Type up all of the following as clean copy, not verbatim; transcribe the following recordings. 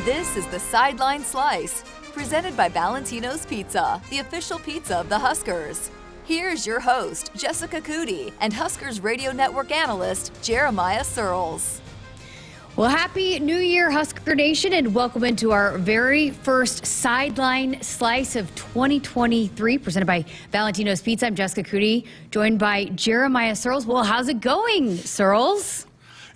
This is the Sideline Slice, presented by Valentino's Pizza, the official pizza of the Huskers. Here's your host, Jessica Coody, and Huskers Radio Network analyst, Jeremiah Sirles. Well, happy New Year, Husker Nation, and welcome into our very first Sideline Slice of 2023, presented by Valentino's Pizza. I'm Jessica Coody, joined by Jeremiah Sirles. Well, how's it going, Sirles?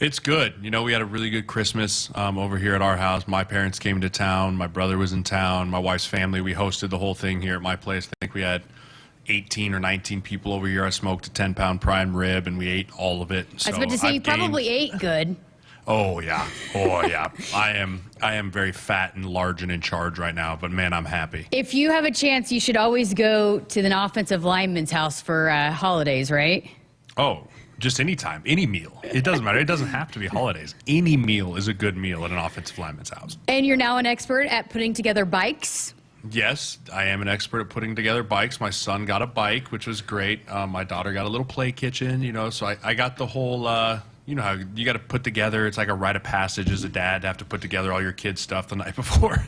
It's good. You know, we had a really good Christmas over here at our house. My parents came to town. My brother was in town. My wife's family. We hosted the whole thing here at my place. I think we had 18 or 19 people over here. I smoked a 10-pound prime rib, and we ate all of it. So I was about to say, you probably ate good. Oh, yeah. Oh, yeah. I am very fat and large and in charge right now, but, man, I'm happy. If you have a chance, you should always go to an offensive lineman's house for holidays, right? Oh, just any time, any meal. It doesn't matter. It doesn't have to be holidays. Any meal is a good meal at an offensive lineman's house. And you're now an expert at putting together bikes? Yes, I am an expert at putting together bikes. My son got a bike, which was great. My daughter got a little play kitchen, you know, so I got the whole, you know how you got to put together, it's like a rite of passage as a dad to have to put together all your kids' stuff the night before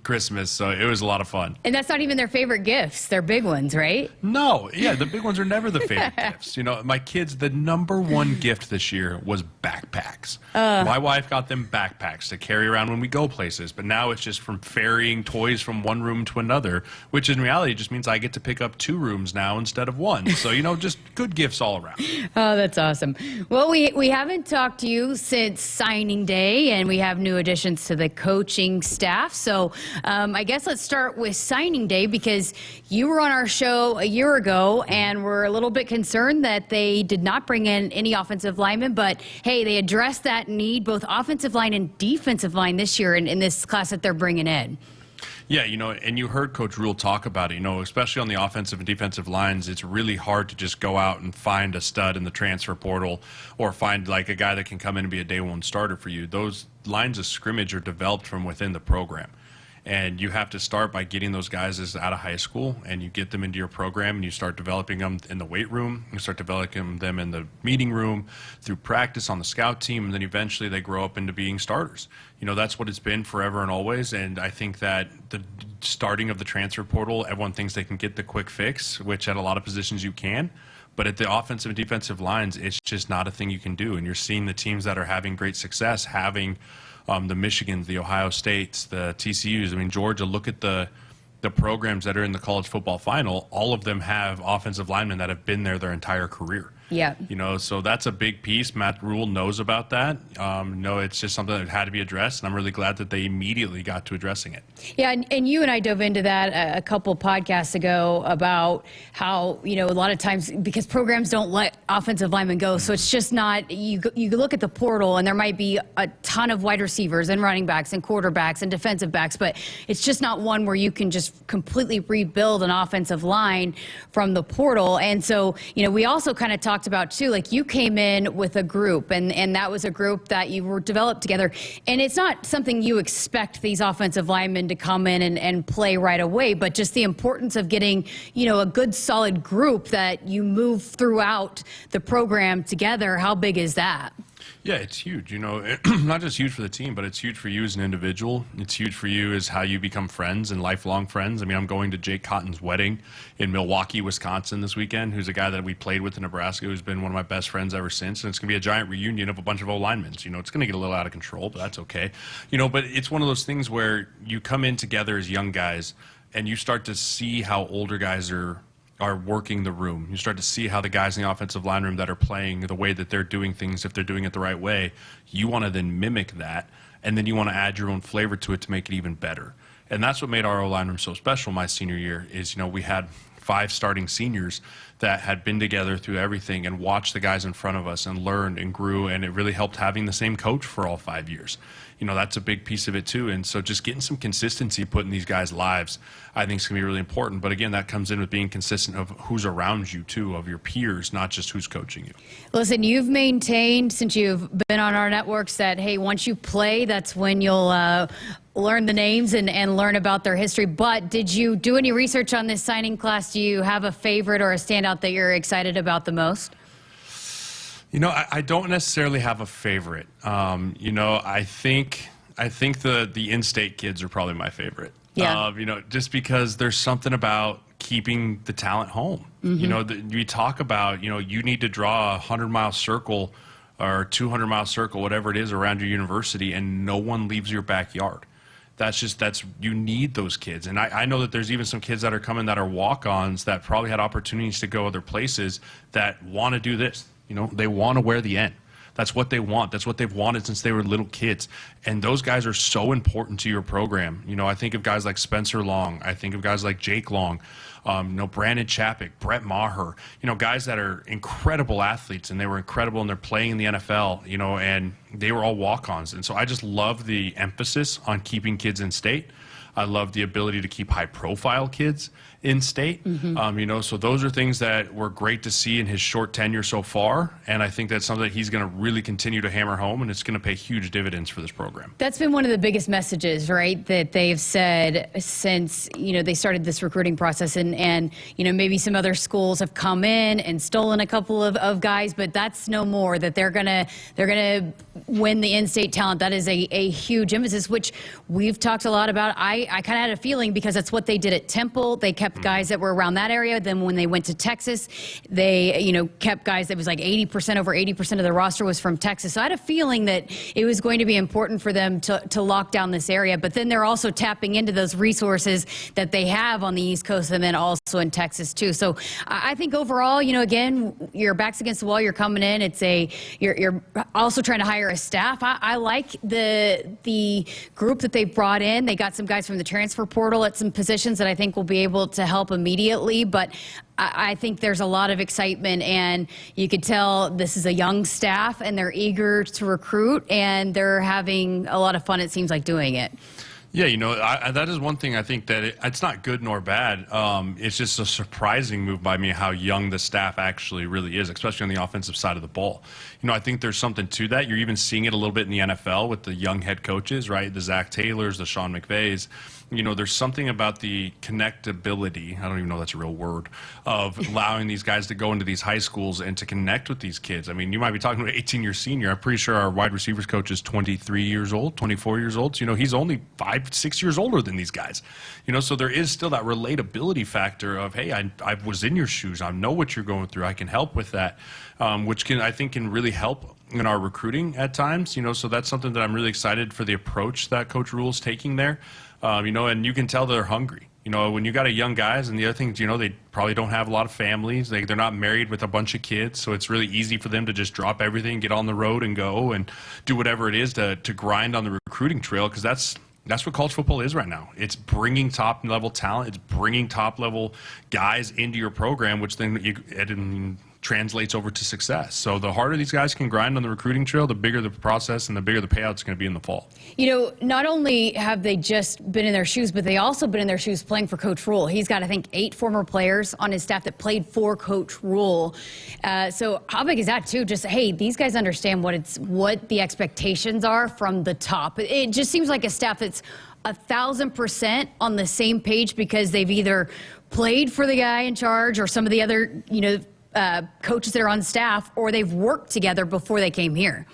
Christmas. So it was a lot of fun. And that's not even their favorite gifts. They're big ones, right? No. Yeah, the big ones are never the favorite gifts. You know, my kids, the number one gift this year was backpacks. My wife got them backpacks to carry around when we go places. But now it's just from ferrying toys from one room to another, which in reality just means I get to pick up 2 rooms now instead of 1. So, you know, just good gifts all around. Oh, that's awesome. Well, we haven't talked to you since signing day, and we have new additions to the coaching staff. So I guess let's start with signing day, because you were on our show a year ago and were a little bit concerned that they did not bring in any offensive linemen. But, hey, they addressed that need, both offensive line and defensive line this year in this class that they're bringing in. Yeah, you know, and you heard Coach Rhule talk about it, you know, especially on the offensive and defensive lines. It's really hard to just go out and find a stud in the transfer portal or find like a guy that can come in and be a day one starter for you. Those lines of scrimmage are developed from within the program. And you have to start by getting those guys out of high school, and you get them into your program, and you start developing them in the weight room. You start developing them in the meeting room, through practice on the scout team, and then eventually they grow up into being starters. You know, that's what it's been forever and always, and I think that the starting of the transfer portal, everyone thinks they can get the quick fix, which at a lot of positions you can. But at the offensive and defensive lines, it's just not a thing you can do. And you're seeing the teams that are having great success having the Michigans, the Ohio States, the TCUs. I mean, Georgia, look at the programs that are in the college football final. All of them have offensive linemen that have been there their entire career. Yeah. You know, so that's a big piece. Matt Rhule knows about that. No, it's just something that had to be addressed, and I'm really glad that they immediately got to addressing it. Yeah, and you and I dove into that a couple podcasts ago about how, you know, a lot of times, because programs don't let offensive linemen go, so it's just not, you look at the portal, and there might be a ton of wide receivers and running backs and quarterbacks and defensive backs, but it's just not one where you can just completely rebuild an offensive line from the portal. And so, you know, we also kind of talked about too, like you came in with a group, and that was a group that you were developed together, and it's not something you expect these offensive linemen to come in and play right away, but just the importance of getting, you know, a good solid group that you move throughout the program together. How big is that? Yeah, it's huge. You know, not just huge for the team, but it's huge for you as an individual. It's huge for you as how you become friends and lifelong friends. I mean, I'm going to Jake Cotton's wedding in Milwaukee, Wisconsin this weekend, who's a guy that we played with in Nebraska, who's been one of my best friends ever since. And it's going to be a giant reunion of a bunch of old linemen. You know, it's going to get a little out of control, but that's okay. You know, but it's one of those things where you come in together as young guys and you start to see how older guys are working the room. You start to see how the guys in the offensive line room that are playing, the way that they're doing things, if they're doing it the right way, you want to then mimic that, and then you want to add your own flavor to it to make it even better. And that's what made our O-line room so special my senior year is, you know, we had 5 starting seniors that had been together through everything and watched the guys in front of us and learned and grew, and it really helped having the same coach for all 5 years. You know, that's a big piece of it too. And so just getting some consistency put in these guys' lives, I think is going to be really important. But again, that comes in with being consistent of who's around you too, of your peers, not just who's coaching you. Listen, you've maintained since you've been on our networks that, hey, once you play, that's when you'll learn the names and learn about their history. But did you do any research on this signing class? Do you have a favorite or a standout that you're excited about the most? You know, I don't necessarily have a favorite. You know, I think I think the in-state kids are probably my favorite. Yeah. Just because there's something about keeping the talent home. You talk about, you need to draw a 100-mile circle or 200-mile circle, whatever it is, around your university, and no one leaves your backyard. You need those kids. And I know that there's even some kids that are coming that are walk-ons that probably had opportunities to go other places that want to do this. They want to wear the N. That's what they want. That's what they've wanted since they were little kids. And those guys are so important to your program. I think of guys like Spencer Long. I think of guys like Jake Long, Brandon Chapik, Brett Maher, guys that are incredible athletes, and they were incredible, and they're playing in the NFL, and they were all walk-ons. And so I just love the emphasis on keeping kids in state. I love the ability to keep high-profile kids in state. So those are things that were great to see in his short tenure so far, and I think that's something that he's going to really continue to hammer home, and it's going to pay huge dividends for this program. That's been one of the biggest messages, right, that they've said since, they started this recruiting process, and maybe some other schools have come in and stolen a couple of guys, but that's no more, that they're going to win the in-state talent. That is a huge emphasis, which we've talked a lot about. I kind of had a feeling because that's what they did at Temple. They kept guys that were around that area. Then when they went to Texas, they, kept guys that was like 80%, over 80% of the roster was from Texas. So I had a feeling that it was going to be important for them to lock down this area. But then they're also tapping into those resources that they have on the East Coast and then also in Texas too. So I think overall, again, your back's against the wall, you're coming in. You're also trying to hire a staff. I like the group that they brought in. They got some guys from the transfer portal at some positions that I think will be able to help immediately, but I think there's a lot of excitement, and you could tell this is a young staff and they're eager to recruit, and they're having a lot of fun, it seems like, doing it. Yeah, that is one thing I think that it's not good nor bad. It's just a surprising move by me how young the staff actually really is, especially on the offensive side of the ball. I think there's something to that. You're even seeing it a little bit in the NFL with the young head coaches, right? The Zach Taylors, the Sean McVays. There's something about the connectability, I don't even know if that's a real word, of allowing these guys to go into these high schools and to connect with these kids. I mean, you might be talking to an 18-year senior. I'm pretty sure our wide receivers coach is 23 years old, 24 years old. So, he's only 5-6 years older than these guys. So there is still that relatability factor of, hey, I was in your shoes. I know what you're going through. I can help with that, which I think can really help in our recruiting at times. So that's something that I'm really excited for the approach that Coach Rhule's taking there. And you can tell they're hungry. When you got a young guys, and the other thing, they probably don't have a lot of families. They're not married with a bunch of kids, so it's really easy for them to just drop everything, get on the road, and go and do whatever it is to grind on the recruiting trail, because that's what college football is right now. It's bringing top-level talent. It's bringing top-level guys into your program, which then translates over to success. So the harder these guys can grind on the recruiting trail, the bigger the process and the bigger the payout's going to be in the fall. Not only have they just been in their shoes, but they also been in their shoes playing for Coach Rhule. He's got, I think, 8 former players on his staff that played for Coach Rhule. So how big is that too? Just, hey, these guys understand what the expectations are from the top. It just seems like a staff that's 1,000% on the same page because they've either played for the guy in charge or some of the other, coaches that are on staff, or they've worked together before they came here.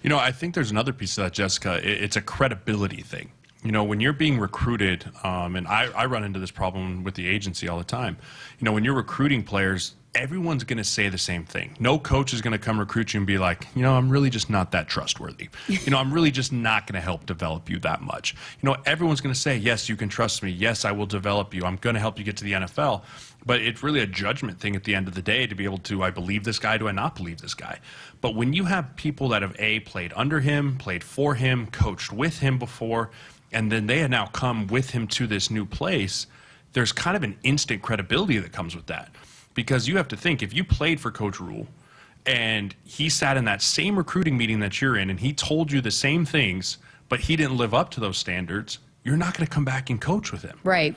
I think there's another piece of that, Jessica. It's a credibility thing. When you're being recruited, and I run into this problem with the agency all the time. When you're recruiting players, everyone's going to say the same thing. No coach is going to come recruit you and be like, I'm really just not that trustworthy. I'm really just not going to help develop you that much. Everyone's going to say, yes, you can trust me. Yes, I will develop you. I'm going to help you get to the NFL. But it's really a judgment thing at the end of the day to be able to, I believe this guy, do I not believe this guy? But when you have people that have played under him, played for him, coached with him before, and then they have now come with him to this new place, there's kind of an instant credibility that comes with that. Because you have to think, if you played for Coach Rhule and he sat in that same recruiting meeting that you're in and he told you the same things, but he didn't live up to those standards, you're not going to come back and coach with him. Right.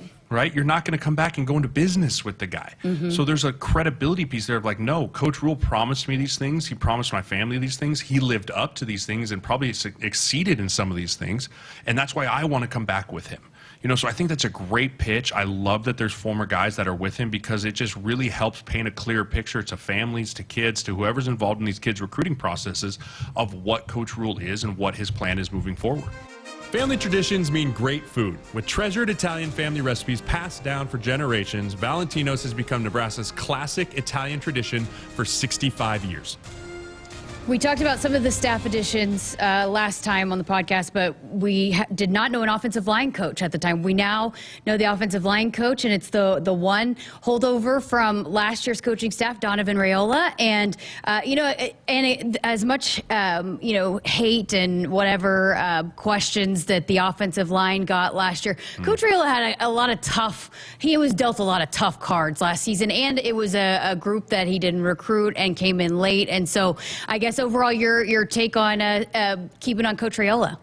You're not going to come back and go into business with the guy. So there's a credibility piece there of like, no, Coach Rhule promised me these things. He promised my family these things. He lived up to these things and probably exceeded in some of these things. And that's why I want to come back with him. So I think that's a great pitch. I love that there's former guys that are with him because it just really helps paint a clearer picture to families, to kids, to whoever's involved in these kids' recruiting processes of what Coach Rhule is and what his plan is moving forward. Family traditions mean great food. With treasured Italian family recipes passed down for generations, Valentino's has become Nebraska's classic Italian tradition for 65 years. We talked about some of the staff additions last time on the podcast, but we did not know an offensive line coach at the time. We now know the offensive line coach, and it's the one holdover from last year's coaching staff, Donovan Raiola. And, as much, hate and whatever questions that the offensive line got last year, Coach Raiola had he was dealt a lot of tough cards last season, and it was a group that he didn't recruit and came in late. And so I guess overall, your take on keeping on Coach Raiola?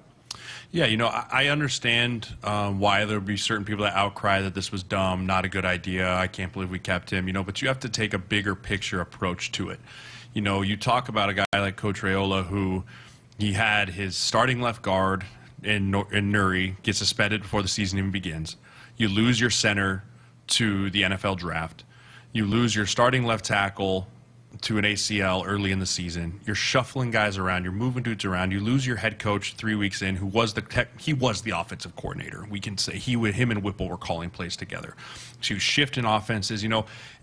Yeah, I understand why there would be certain people that outcry that this was dumb, not a good idea. I can't believe we kept him, but you have to take a bigger picture approach to it. You talk about a guy like Coach Raiola who he had his starting left guard in Nuri get suspended before the season even begins. You lose your center to the NFL draft. You lose your starting left tackle to an ACL early in the season. You're shuffling guys around. You're moving dudes around. You lose your head coach 3 weeks in, who was he was the offensive coordinator. We can say him and Whipple were calling plays together. So you shift in offenses,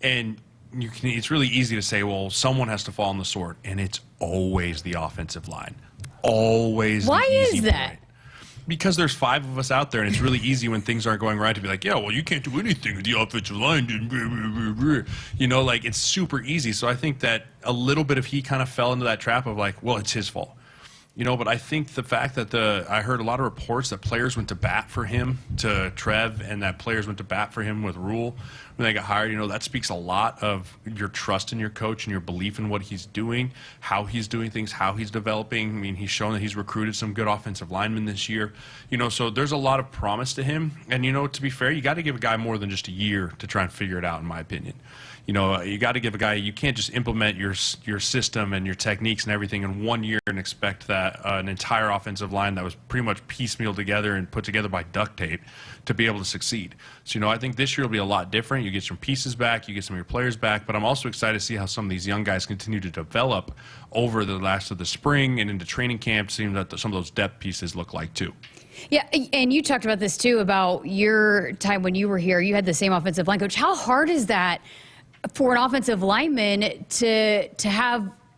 and it's really easy to say, well, someone has to fall on the sword, and it's always the offensive line. Always. Why the easy is that? point. Because there's 5 of us out there, and it's really easy when things aren't going right to be like, yeah, well, you can't do anything with the offensive line. It's super easy. So I think that a little bit of he kind of fell into that trap of like, well, it's his fault. But I think the fact that I heard a lot of reports that players went to bat for him, to Trev, and that players went to bat for him with Rhule when they got hired, that speaks a lot of your trust in your coach and your belief in what he's doing, how he's doing things, how he's developing. I mean, he's shown that he's recruited some good offensive linemen this year, so there's a lot of promise to him. And, to be fair, you got to give a guy more than just a year to try and figure it out, in my opinion. You got to give a guy, you can't just implement your system and your techniques and everything in 1 year and expect that an entire offensive line that was pretty much piecemeal together and put together by duct tape to be able to succeed. So, I think this year will be a lot different. You get some pieces back, you get some of your players back, but I'm also excited to see how some of these young guys continue to develop over the last of the spring and into training camp, seeing that some of those depth pieces look like too. Yeah, and you talked about this too, about your time when you were here. You had the same offensive line coach. How hard is that for an offensive lineman to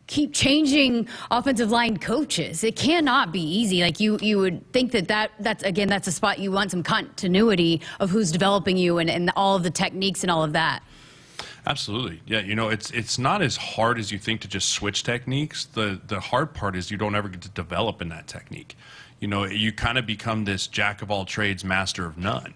keep changing offensive line coaches? It cannot be easy. Like you would think that's a spot you want some continuity of who's developing you and all of the techniques and all of that. Absolutely. Yeah, it's not as hard as you think to just switch techniques. The hard part is you don't ever get to develop in that technique. You kind of become this jack of all trades, master of none,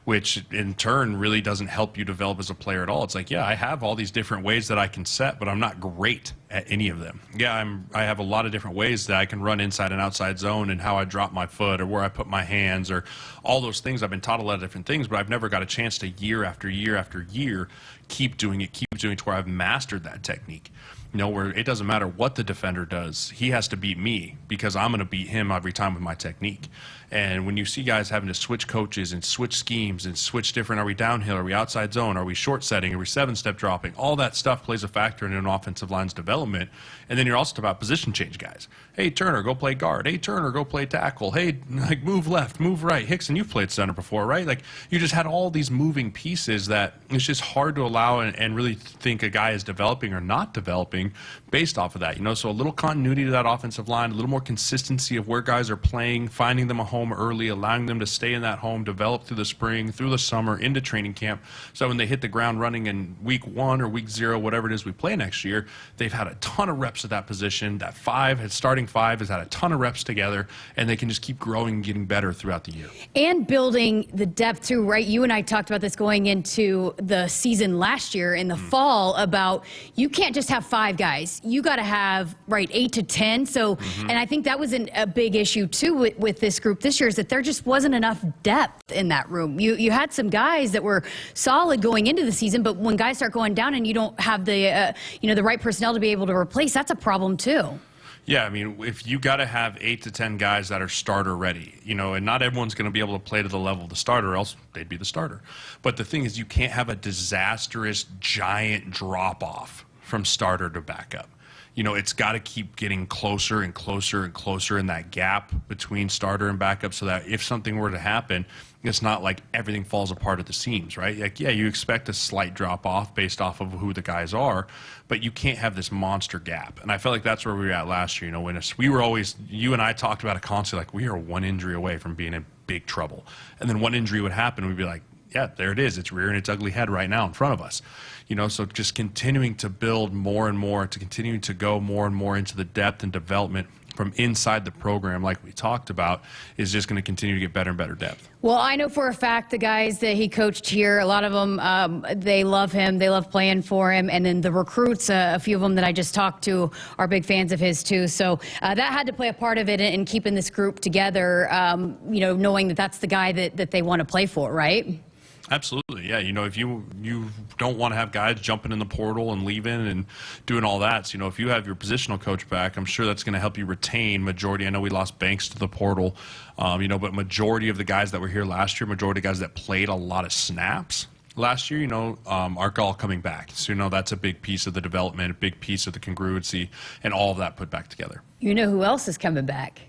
which in turn really doesn't help you develop as a player at all. It's like, yeah, I have all these different ways that I can set, but I'm not great at any of them. Yeah, I have a lot of different ways that I can run inside and outside zone and how I drop my foot or where I put my hands or all those things. I've been taught a lot of different things, but I've never got a chance to year after year after year keep doing it to where I've mastered that technique. Where it doesn't matter what the defender does, he has to beat me because I'm going to beat him every time with my technique. And when you see guys having to switch coaches and switch schemes and switch different, are we downhill, are we outside zone, are we short setting, are we 7-step dropping, all that stuff plays a factor in an offensive line's development. And then you're also about position change guys. Hey, Turner, go play guard. Hey, Turner, go play tackle. Hey, move left, move right. Hickson, you've played center before, right? You just had all these moving pieces that it's just hard to allow and really think a guy is developing or not developing based off of that. So a little continuity to that offensive line, a little more consistency of where guys are playing, finding them a home early, allowing them to stay in that home, develop through the spring, through the summer, into training camp. So when they hit the ground running in week 1 or week 0, whatever it is we play next year, they've had a ton of reps at that position. That starting five has had a ton of reps together, and they can just keep growing and getting better throughout the year. And building the depth too, right? You and I talked about this going into the season last year in the fall about you can't just have 5 guys. You got to have, 8 to 10. So, and I think that was a big issue too with this group this year, is that there just wasn't enough depth in that room. You had some guys that were solid going into the season, but when guys start going down and you don't have the the right personnel to be able to replace, that's a problem too. Yeah, I mean, if you got to have 8 to 10 guys that are starter ready, and not everyone's going to be able to play to the level of the starter, or else they'd be the starter. But the thing is, you can't have a disastrous giant drop off from starter to backup. it's got to keep getting closer and closer and closer in that gap between starter and backup, so that if something were to happen, it's not like everything falls apart at the seams, right? Like, yeah, you expect a slight drop off based off of who the guys are, but you can't have this monster gap. And I felt like that's where we were at last year. When we were always, you and I talked about it constantly, like we are one injury away from being in big trouble. And then one injury would happen, we'd be like, yeah, there it is. It's rearing its ugly head right now in front of us. So just continuing to build more and more, to continuing to go more and more into the depth and development from inside the program, like we talked about, is just going to continue to get better and better depth. Well, I know for a fact the guys that he coached here, a lot of them, they love him. They love playing for him. And then the recruits, a few of them that I just talked to are big fans of his too. So that had to play a part of it in keeping this group together, knowing that that's the guy that they want to play for, right? Absolutely, yeah. If you don't want to have guys jumping in the portal and leaving and doing all that, so, if you have your positional coach back, I'm sure that's going to help you retain majority. I know we lost Banks to the portal, but majority of the guys that were here last year, majority of guys that played a lot of snaps last year, are all coming back. So, that's a big piece of the development, a big piece of the congruency, and all of that put back together. You know who else is coming back?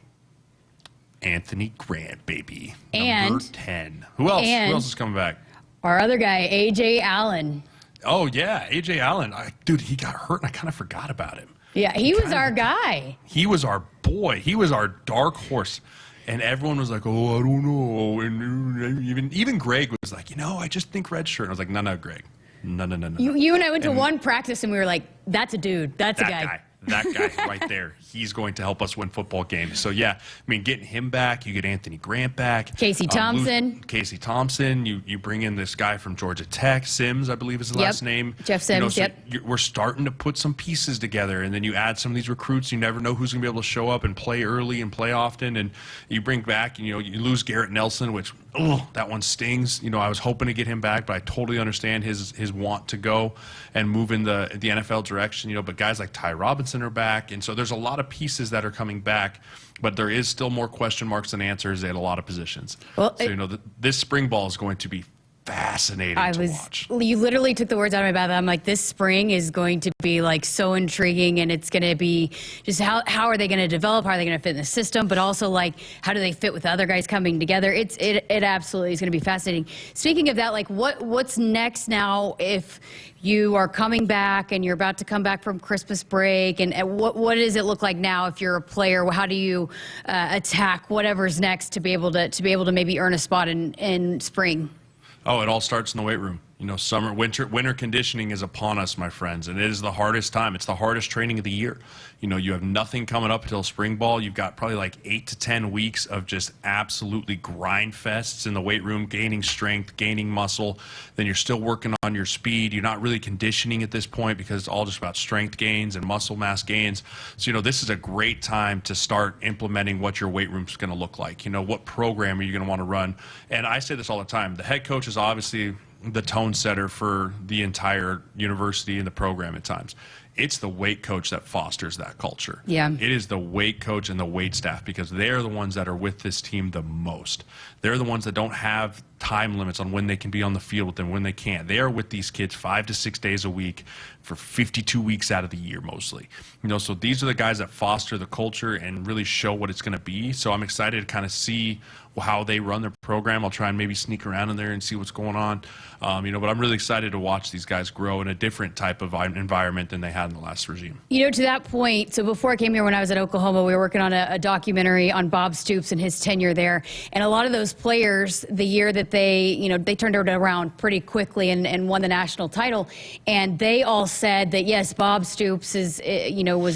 Anthony Grant, baby. And number 10. Who else? Who else is coming back? Our other guy, A.J. Allen. Oh, yeah, A.J. Allen. Dude, he got hurt, and I kind of forgot about him. Yeah, he was our guy. He was our boy. He was our dark horse. And everyone was like, oh, I don't know. And even Greg was like, I just think redshirt. And I was like, no, Greg. No. You and I went to one practice, and we were like, that's a dude. That's a guy. That guy right there, he's going to help us win football games. So, yeah, getting him back, you get Anthony Grant back. Casey Thompson. Casey Thompson. You bring in this guy from Georgia Tech, Sims, I believe is his last name. Jeff Sims, We're starting to put some pieces together, and then you add some of these recruits. You never know who's going to be able to show up and play early and play often. And you bring back, you lose Garrett Nelson, which, that one stings. I was hoping to get him back, but I totally understand his want to go and move in the NFL direction. But guys like Ty Robinson are back, and so there's a lot of pieces that are coming back, but there is still more question marks than answers at a lot of positions. Well, so this spring ball is going to be fascinating to watch. You literally took the words out of my mouth. I'm like, this spring is going to be like so intriguing, and it's going to be just how are they going to develop? How are they going to fit in the system? But also, like, how do they fit with the other guys coming together? It absolutely is going to be fascinating. Speaking of that, like, what's next now if you are coming back and you're about to come back from Christmas break, and what does it look like now if you're a player? How do you attack whatever's next to be able to maybe earn a spot in spring? Oh, it all starts in the weight room. Winter conditioning is upon us, my friends, and it is the hardest time. It's the hardest training of the year. You have nothing coming up until spring ball. You've got probably like 8 to 10 weeks of just absolutely grind fests in the weight room, gaining strength, gaining muscle. Then you're still working on your speed. You're not really conditioning at this point because it's all just about strength gains and muscle mass gains. So, this is a great time to start implementing what your weight room is going to look like. What program are you going to want to run? And I say this all the time. The head coach is obviously the tone setter for the entire university and the program at times. It's the weight coach that fosters that culture. Yeah. It is the weight coach and the weight staff, because they're the ones that are with this team the most. They're the ones that don't have time limits on when they can be on the field and when they can't. They are with these kids 5 to 6 days a week for 52 weeks out of the year mostly. So these are the guys that foster the culture and really show what it's going to be. So I'm excited to kind of see how they run their program. I'll try and maybe sneak around in there and see what's going on. But I'm really excited to watch these guys grow in a different type of environment than they had in the last regime. To that point, so before I came here when I was at Oklahoma, we were working on a documentary on Bob Stoops and his tenure there. And a lot of those players, the year that they turned it around pretty quickly and won the national title. And they all said that, yes, Bob Stoops was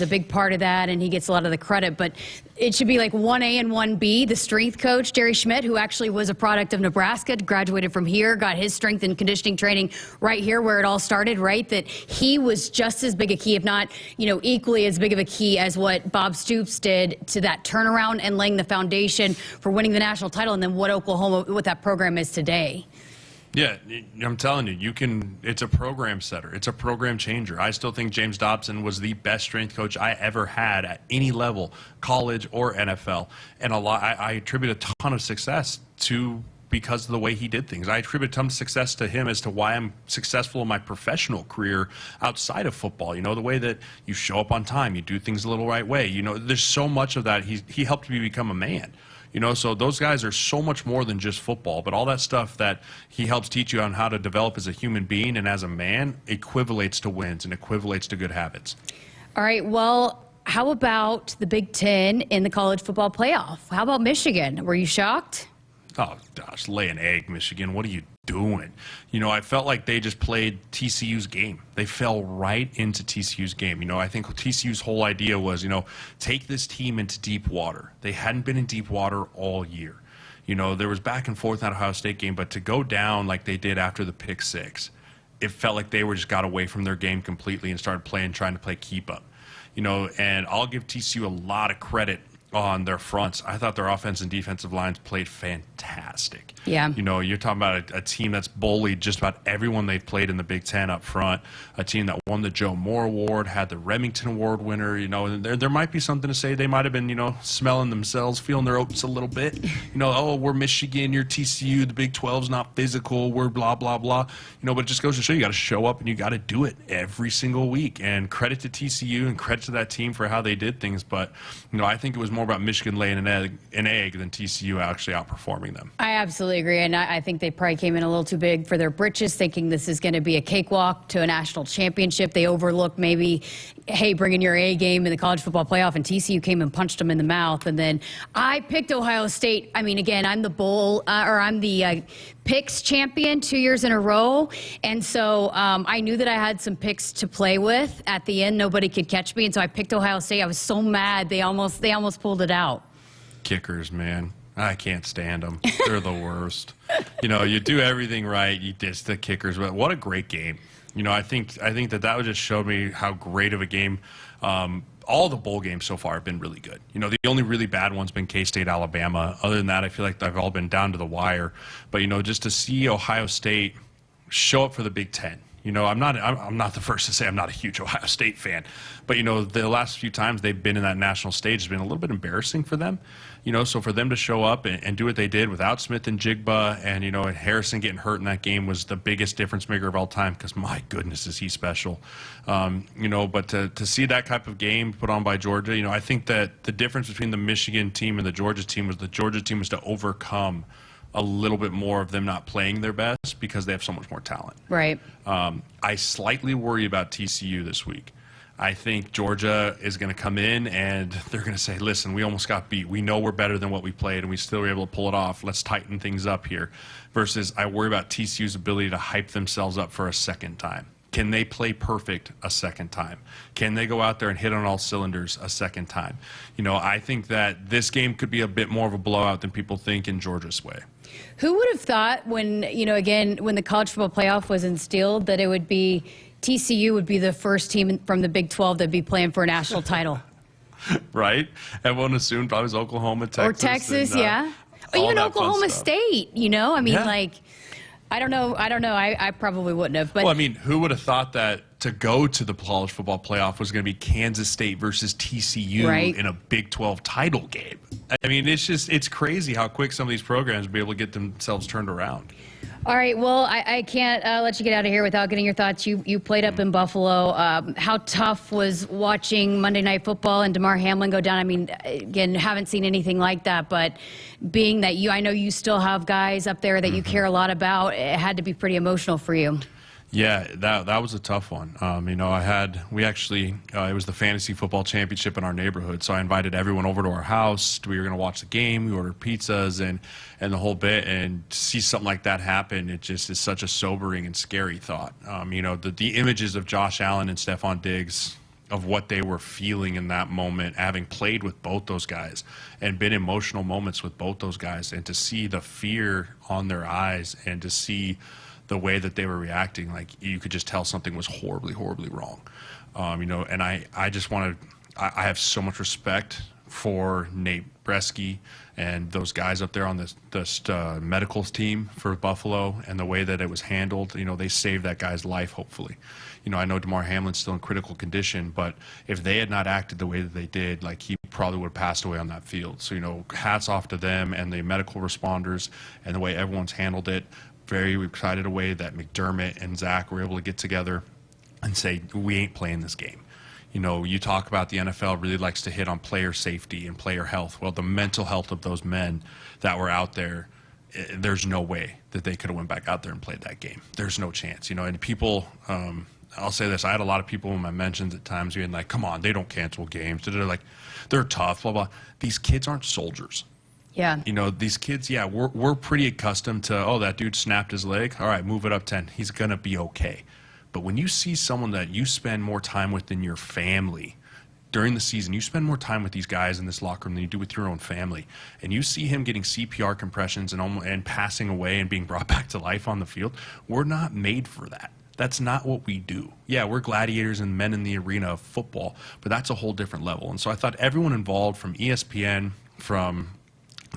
a big part of that, and he gets a lot of the credit. But it should be like 1A and 1B. The strength coach, Jerry Schmidt, who actually was a product of Nebraska, graduated from here, got his strength and conditioning training right here where it all started, right? That he was just as big a key, if not, equally as big of a key as what Bob Stoops did to that turnaround and laying the foundation for winning the national title, and then what that program is today. Yeah, I'm telling you, it's a program setter. It's a program changer. I still think James Dobson was the best strength coach I ever had at any level, college or NFL. And I attribute a ton of success to because of the way he did things. I attribute some success to him as to why I'm successful in my professional career outside of football. You know, the way that you show up on time, you do things a little right way. You know, there's so much of that. He helped me become a man. You know, so those guys are so much more than just football, but all that stuff that he helps teach you on how to develop as a human being and as a man equivalates to wins and equivalates to good habits. All right, well, how about the Big Ten in the college football playoff? How about Michigan? Were you shocked? Oh, gosh, lay an egg, Michigan. What are you doing? You know, I felt like they just played TCU's game. They fell right into TCU's game. You know, I think TCU's whole idea was, you know, take this team into deep water. They hadn't been in deep water all year. You know, there was back and forth in that Ohio State game, but to go down like they did after the pick six, it felt like they were just got away from their game completely and started trying to play keep up. You know, and I'll give TCU a lot of credit on their fronts. I thought their offense and defensive lines played fantastic. Yeah. You know, you're talking about a team that's bullied just about everyone they've played in the Big Ten up front, a team that won the Joe Moore Award, had the Remington Award winner. You know, and there might be something to say they might have been, you know, smelling themselves, feeling their oats a little bit. You know, oh, we're Michigan, you're TCU, the Big 12's not physical, we're blah, blah, blah. You know, but it just goes to show you got to show up and you got to do it every single week. And credit to TCU and credit to that team for how they did things. But, you know, I think it was more about Michigan laying an egg than TCU actually outperforming them. I absolutely agree, and I think they probably came in a little too big for their britches, thinking this is going to be a cakewalk to a national championship. They overlooked maybe, hey, bringing your A game in the college football playoff, and TCU came and punched them in the mouth. And then I picked Ohio State. I mean, again, I'm the picks champion 2 years in a row, and so I knew that I had some picks to play with. At the end, nobody could catch me, and so I picked Ohio State. I was so mad they almost pulled it out. Kickers, man. I can't stand them. They're the worst. You know, you do everything right. You diss the kickers. But what a great game. You know, I think that just showed me how great of a game. All the bowl games so far have been really good. You know, the only really bad one's been K-State, Alabama. Other than that, I feel like they've all been down to the wire. But, you know, just to see Ohio State show up for the Big Ten. You know, I'm not the first to say I'm not a huge Ohio State fan, but, you know, the last few times they've been in that national stage has been a little bit embarrassing for them. You know, so for them to show up and do what they did without Smith and Jigba and, you know, Harrison getting hurt in that game was the biggest difference maker of all time because, my goodness, is he special. You know, but to see that type of game put on by Georgia, you know, I think that the difference between the Michigan team and the Georgia team was to overcome a little bit more of them not playing their best because they have so much more talent. Right. I slightly worry about TCU this week. I think Georgia is going to come in and they're going to say, listen, we almost got beat. We know we're better than what we played and we still were able to pull it off. Let's tighten things up here. Versus I worry about TCU's ability to hype themselves up for a second time. Can they play perfect a second time? Can they go out there and hit on all cylinders a second time? You know, I think that this game could be a bit more of a blowout than people think in Georgia's way. Who would have thought when, you know, again, when the college football playoff was instilled that it would be TCU would be the first team from the Big 12 that'd be playing for a national title? Right? Everyone assumed probably was Oklahoma, Texas. Or Texas, yeah. Or even Oklahoma State, you know? I mean, like, I don't know. I probably wouldn't have. But well, I mean, who would have thought that to go to the college football playoff was going to be Kansas State versus TCU in a Big 12 title game? I mean, it's crazy how quick some of these programs will be able to get themselves turned around. All right. Well, I can't let you get out of here without getting your thoughts. You played up in Buffalo. How tough was watching Monday Night Football and Damar Hamlin go down? I mean, again, haven't seen anything like that, but being that I know you still have guys up there that you care a lot about, it had to be pretty emotional for you. Yeah, that was a tough one. You know, it was the fantasy football championship in our neighborhood, so I invited everyone over to our house. We were going to watch the game. We ordered pizzas and the whole bit, and to see something like that happen, it just is such a sobering and scary thought. You know, the images of Josh Allen and Stephon Diggs, of what they were feeling in that moment, having played with both those guys and been emotional moments with both those guys, and to see the fear on their eyes and to see the way that they were reacting, like you could just tell something was horribly, horribly wrong. You know, and I have so much respect for Nate Bresky and those guys up there on the medical team for Buffalo and the way that it was handled. You know, they saved that guy's life, hopefully. You know, I know Damar Hamlin's still in critical condition, but if they had not acted the way that they did, like he probably would have passed away on that field. So, hats off to them and the medical responders and the way everyone's handled it. Very excited a way that McDermott and Zach were able to get together and say, we ain't playing this game. You talk about the NFL really likes to hit on player safety and player health. Well, the mental health of those men that were out there, there's no way that they could have went back out there and played that game. There's no chance, and people, I'll say this, I had a lot of people in my mentions at times being like, come on, they don't cancel games. They're like, they're tough, blah, blah. These kids aren't soldiers. Yeah. These kids, we're pretty accustomed to, that dude snapped his leg. All right, move it up 10. He's going to be okay. But when you see someone that you spend more time with than your family during the season, you spend more time with these guys in this locker room than you do with your own family, and you see him getting CPR compressions and passing away and being brought back to life on the field, we're not made for that. That's not what we do. Yeah, we're gladiators and men in the arena of football, but that's a whole different level. And so I thought everyone involved, from ESPN, from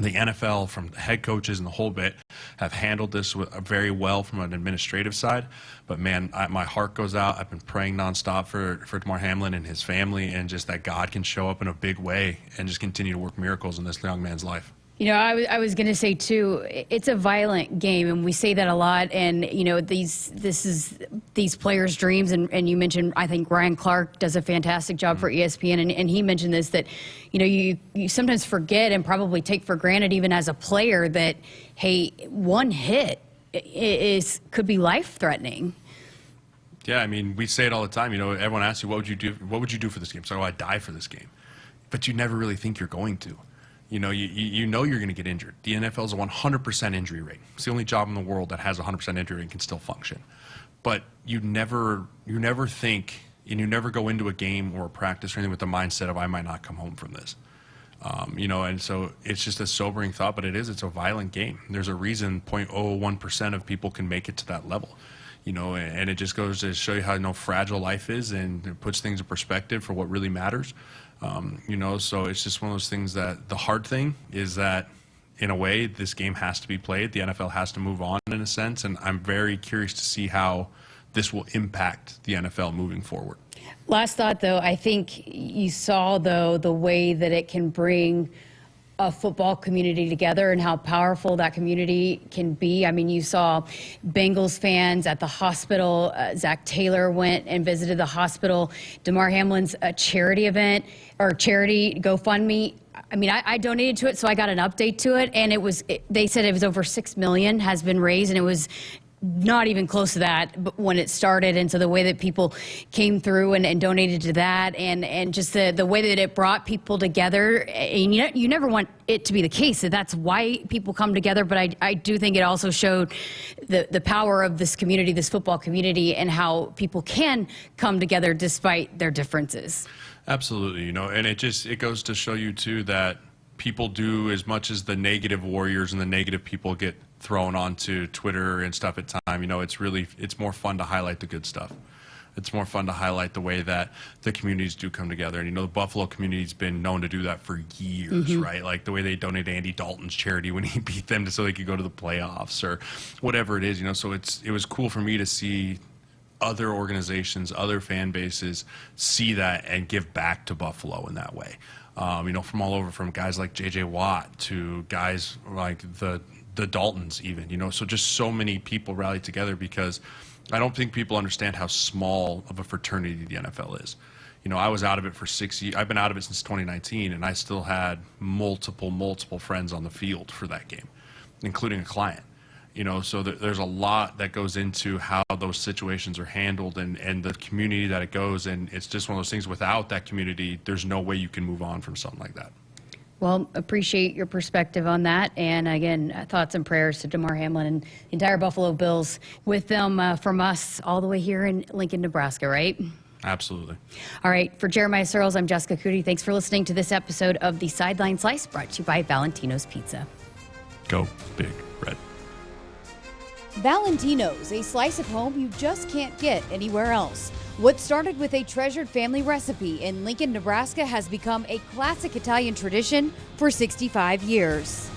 the NFL, from the head coaches and the whole bit, have handled this very well from an administrative side. But man, my heart goes out. I've been praying nonstop for Damar Hamlin and his family, and just that God can show up in a big way and just continue to work miracles in this young man's life. I was going to say too, it's a violent game, and we say that a lot. And this is these players' dreams. And you mentioned, I think Ryan Clark does a fantastic job for ESPN, and he mentioned this, that you sometimes forget and probably take for granted, even as a player, that hey, one hit could be life threatening. Yeah, I mean, we say it all the time. Everyone asks you, what would you do? What would you do for this game? So I'd die for this game, but you never really think you're going to. You know you're going to get injured. The NFL is a 100% injury rate. It's the only job in the world that has a 100% injury rate and can still function. But you never think, and you never go into a game or a practice or anything with the mindset of, I might not come home from this. And so it's just a sobering thought, but it's a violent game. There's a reason 0.01% of people can make it to that level. And it just goes to show you how fragile life is, and it puts things in perspective for what really matters. So it's just one of those things that the hard thing is that, in a way, this game has to be played. The NFL has to move on in a sense, and I'm very curious to see how this will impact the NFL moving forward. Last thought, though, I think you saw, though, the way that it can bring a football community together and how powerful that community can be. I mean, you saw Bengals fans at the hospital. Zach Taylor went and visited the hospital. Damar Hamlin's charity event or charity GoFundMe. I mean, I donated to it, so I got an update to it, and they said it was over $6 million has been raised, and it was not even close to that when it started. And so the way that people came through and donated to that, and just the way that it brought people together, and you never want it to be the case that that's why people come together, but I do think it also showed the power of this community, this football community, and how people can come together despite their differences. Absolutely, and it goes to show you too that people do, as much as the negative warriors and the negative people get thrown onto Twitter and stuff at time, it's more fun to highlight the good stuff. It's more fun to highlight the way that the communities do come together. And the Buffalo community's been known to do that for years, right? Like the way they donated Andy Dalton's charity when he beat them so they could go to the playoffs or whatever it is, so it was cool for me to see other organizations, other fan bases see that and give back to Buffalo in that way. From all over, from guys like J.J. Watt to guys like the Daltons even, so just so many people rallied together, because I don't think people understand how small of a fraternity the NFL is. I was out of it for 6 years. I've been out of it since 2019, and I still had multiple friends on the field for that game, including a client. So there's a lot that goes into how those situations are handled and the community that it goes. And it's just one of those things, without that community, there's no way you can move on from something like that. Well, appreciate your perspective on that. And again, thoughts and prayers to Damar Hamlin and the entire Buffalo Bills, with them from us all the way here in Lincoln, Nebraska, right? Absolutely. All right. For Jeremiah Sirles, I'm Jessica Coody. Thanks for listening to this episode of the Sideline Slice, brought to you by Valentino's Pizza. Go Big Red. Valentino's, a slice of home you just can't get anywhere else. What started with a treasured family recipe in Lincoln, Nebraska has become a classic Italian tradition for 65 years.